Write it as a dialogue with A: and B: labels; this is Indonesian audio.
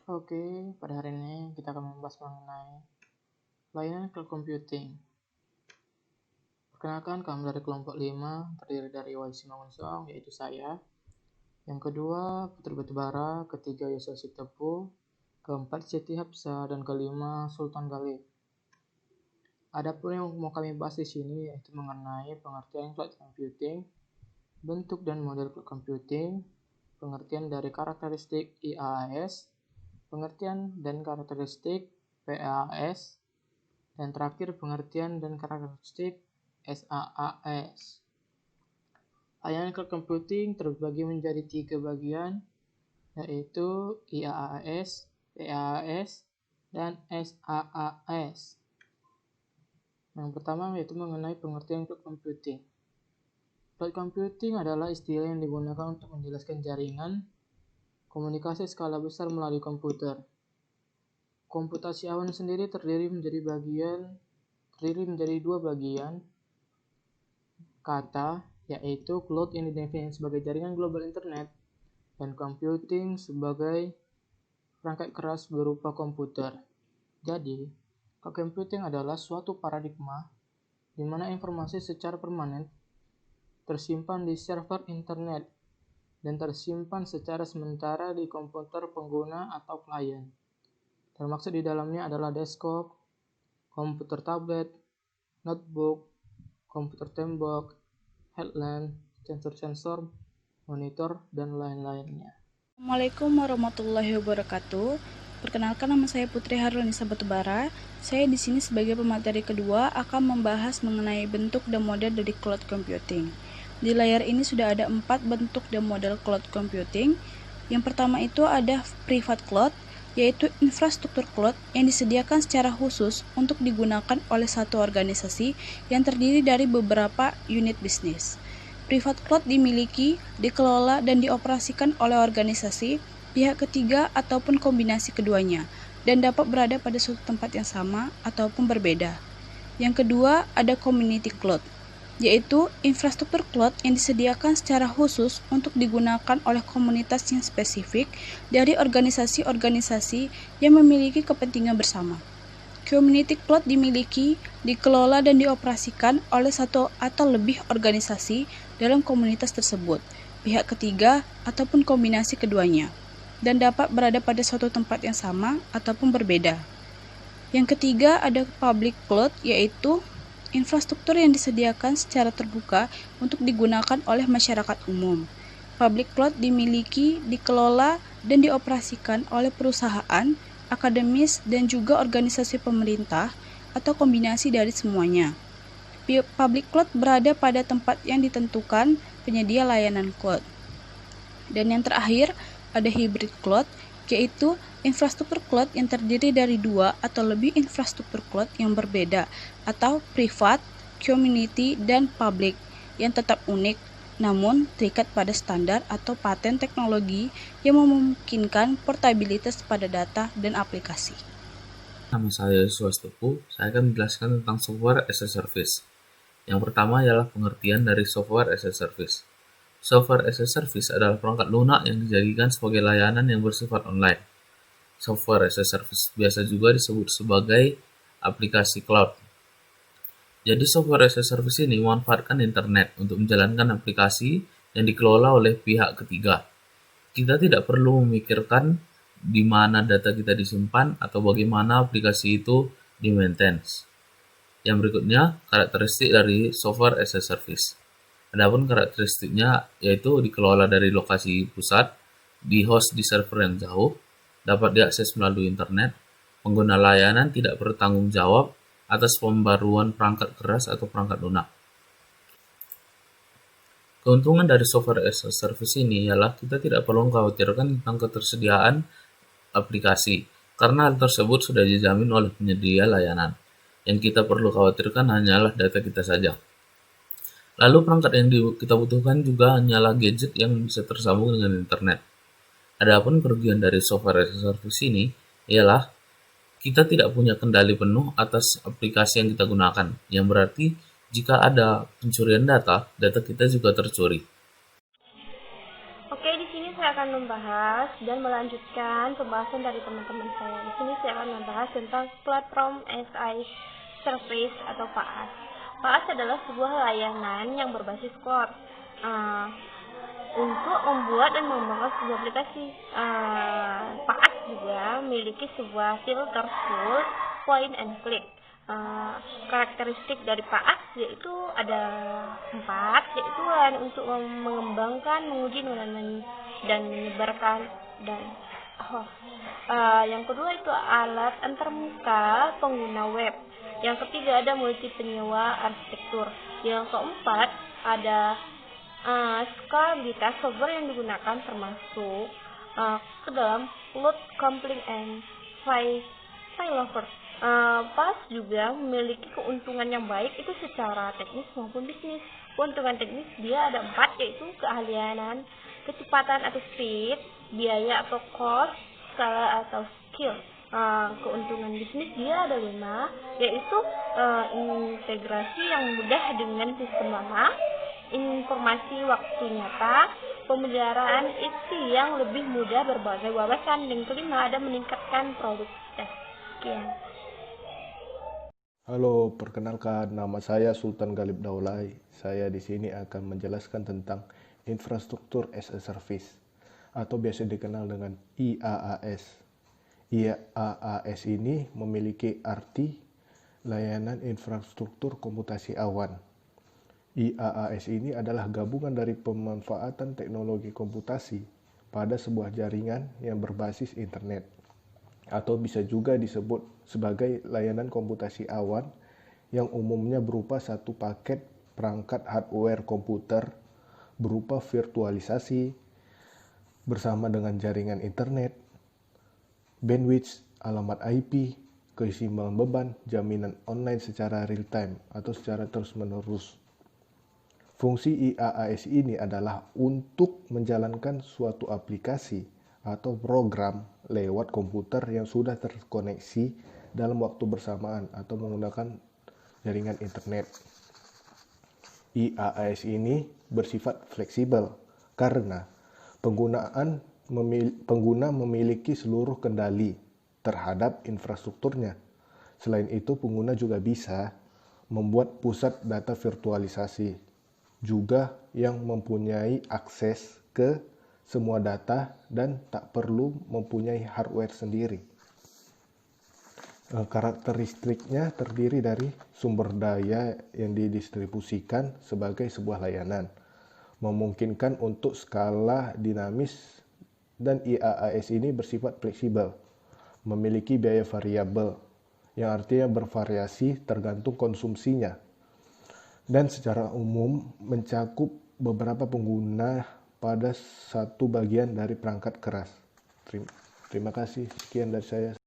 A: Oke, pada hari ini kita akan membahas mengenai layanan cloud computing. Perkenalkan, kami dari kelompok 5, terdiri dari Waisi Mangunsong, yaitu saya. Yang kedua, Putri Batubara, ketiga Yosua Sitepu, keempat Siti Hapsa, dan kelima Sultan Galib. Adapun yang mau kami bahas di sini yaitu mengenai pengertian cloud computing, bentuk dan model cloud computing, pengertian dari karakteristik IaaS, pengertian dan karakteristik PaaS, dan terakhir pengertian dan karakteristik SaaS. Layanan cloud computing terbagi menjadi 3 bagian, yaitu IaaS, PaaS, dan SaaS. Yang pertama yaitu mengenai pengertian cloud computing. Cloud computing adalah istilah yang digunakan untuk menjelaskan jaringan komunikasi skala besar melalui komputer. Komputasi awan sendiri terdiri menjadi 2 bagian kata, yaitu cloud yang didefinisikan sebagai jaringan global internet dan computing sebagai perangkat keras berupa komputer. Jadi, cloud computing adalah suatu paradigma di mana informasi secara permanen tersimpan di server internet dan tersimpan secara sementara di komputer pengguna atau klien. Termaksud di dalamnya adalah desktop, komputer tablet, notebook, komputer tembok, headlamp, sensor-sensor, monitor, dan lain-lainnya.
B: Assalamualaikum warahmatullahi wabarakatuh. Perkenalkan, nama saya Putri Harunisa Batubara. Saya di sini sebagai pemateri kedua akan membahas mengenai bentuk dan model dari cloud computing. Di layar ini sudah ada 4 bentuk dan model cloud computing. Yang pertama itu ada private cloud, yaitu infrastruktur cloud yang disediakan secara khusus untuk digunakan oleh satu organisasi yang terdiri dari beberapa unit bisnis. Private cloud dimiliki, dikelola, dan dioperasikan oleh organisasi, pihak ketiga, ataupun kombinasi keduanya, dan dapat berada pada suatu tempat yang sama ataupun berbeda. Yang kedua, ada community cloud, yaitu infrastruktur cloud yang disediakan secara khusus untuk digunakan oleh komunitas yang spesifik dari organisasi-organisasi yang memiliki kepentingan bersama. Community cloud dimiliki, dikelola, dan dioperasikan oleh satu atau lebih organisasi dalam komunitas tersebut, pihak ketiga, ataupun kombinasi keduanya, dan dapat berada pada suatu tempat yang sama ataupun berbeda. Yang ketiga ada public cloud, yaitu infrastruktur yang disediakan secara terbuka untuk digunakan oleh masyarakat umum. Public cloud dimiliki, dikelola, dan dioperasikan oleh perusahaan, akademis, dan juga organisasi pemerintah atau kombinasi dari semuanya. Public cloud berada pada tempat yang ditentukan penyedia layanan cloud. Dan yang terakhir ada hybrid cloud, yaitu infrastruktur cloud yang terdiri dari 2 atau lebih infrastruktur cloud yang berbeda atau private, community, dan public yang tetap unik namun terikat pada standar atau paten teknologi yang memungkinkan portabilitas pada data dan aplikasi.
C: Nama saya Yosua Sitepu. Saya akan menjelaskan tentang software as a service. Yang pertama ialah pengertian dari software as a service. Software as a service adalah perangkat lunak yang dijadikan sebagai layanan yang bersifat online. Software as a service biasa juga disebut sebagai aplikasi cloud. Jadi software as a service ini memanfaatkan internet untuk menjalankan aplikasi yang dikelola oleh pihak ketiga. Kita tidak perlu memikirkan di mana data kita disimpan atau bagaimana aplikasi itu di-maintain. Yang berikutnya, karakteristik dari software as a service. Adapun karakteristiknya yaitu dikelola dari lokasi pusat, di-host di server yang jauh, dapat diakses melalui internet, pengguna layanan tidak bertanggung jawab atas pembaruan perangkat keras atau perangkat lunak. Keuntungan dari software as a service ini ialah kita tidak perlu mengkhawatirkan tentang ketersediaan aplikasi, karena hal tersebut sudah dijamin oleh penyedia layanan. Yang kita perlu khawatirkan hanyalah data kita saja. Lalu perangkat yang kita butuhkan juga hanyalah gadget yang bisa tersambung dengan internet. Adapun kerugian dari software as a service ini ialah kita tidak punya kendali penuh atas aplikasi yang kita gunakan, yang berarti jika ada pencurian data kita juga tercuri.
D: Oke, di sini saya akan akan membahas dan melanjutkan pembahasan dari teman-teman saya. Di sini saya akan membahas tentang Platform as a Service atau PaaS. PaaS adalah sebuah layanan yang berbasis cloud untuk membuat dan mengembangkan sebuah aplikasi. PaaS juga memiliki sebuah filter tool point and click. Karakteristik dari PaaS yaitu ada 4, yaitu untuk mengembangkan, menguji, dan menyebarkan dan host. Yang kedua itu alat antarmuka pengguna web. Yang ketiga ada multi penyewa arsitektur. Yang keempat ada skalabilitas software yang digunakan termasuk ke dalam cloud computing and failover. PaaS juga memiliki keuntungan yang baik itu secara teknis maupun bisnis. Keuntungan teknis dia ada 4, yaitu keahlian, kecepatan atau speed, biaya atau cost, skala atau skill. Keuntungan bisnis dia ada 5, yaitu integrasi yang mudah dengan sistem lama, informasi waktu nyata, pemeliharaan isi yang lebih mudah berbagai wawasan, dan kelima ada meningkatkan produktivitas. Sekian.
E: Halo, perkenalkan nama saya Sultan Galib Daulay. Saya di sini akan menjelaskan tentang infrastruktur as a service atau biasa dikenal dengan IaaS. IaaS ini memiliki arti layanan infrastruktur komputasi awan. IaaS ini adalah gabungan dari pemanfaatan teknologi komputasi pada sebuah jaringan yang berbasis internet, atau bisa juga disebut sebagai layanan komputasi awan yang umumnya berupa satu paket perangkat hardware komputer berupa virtualisasi bersama dengan jaringan internet, bandwidth, alamat IP, keseimbangan beban, jaminan online secara real time atau secara terus-menerus. Fungsi IaaS ini adalah untuk menjalankan suatu aplikasi atau program lewat komputer yang sudah terkoneksi dalam waktu bersamaan atau menggunakan jaringan internet. IaaS ini bersifat fleksibel karena pengguna memiliki seluruh kendali terhadap infrastrukturnya. Selain itu, pengguna juga bisa membuat pusat data virtualisasi juga yang mempunyai akses ke semua data dan tak perlu mempunyai hardware sendiri. Karakteristiknya terdiri dari sumber daya yang didistribusikan sebagai sebuah layanan, memungkinkan untuk skala dinamis, dan IaaS ini bersifat fleksibel, memiliki biaya variabel, yang artinya bervariasi tergantung konsumsinya, dan secara umum mencakup beberapa pengguna pada satu bagian dari perangkat keras. Terima kasih, sekian dari saya.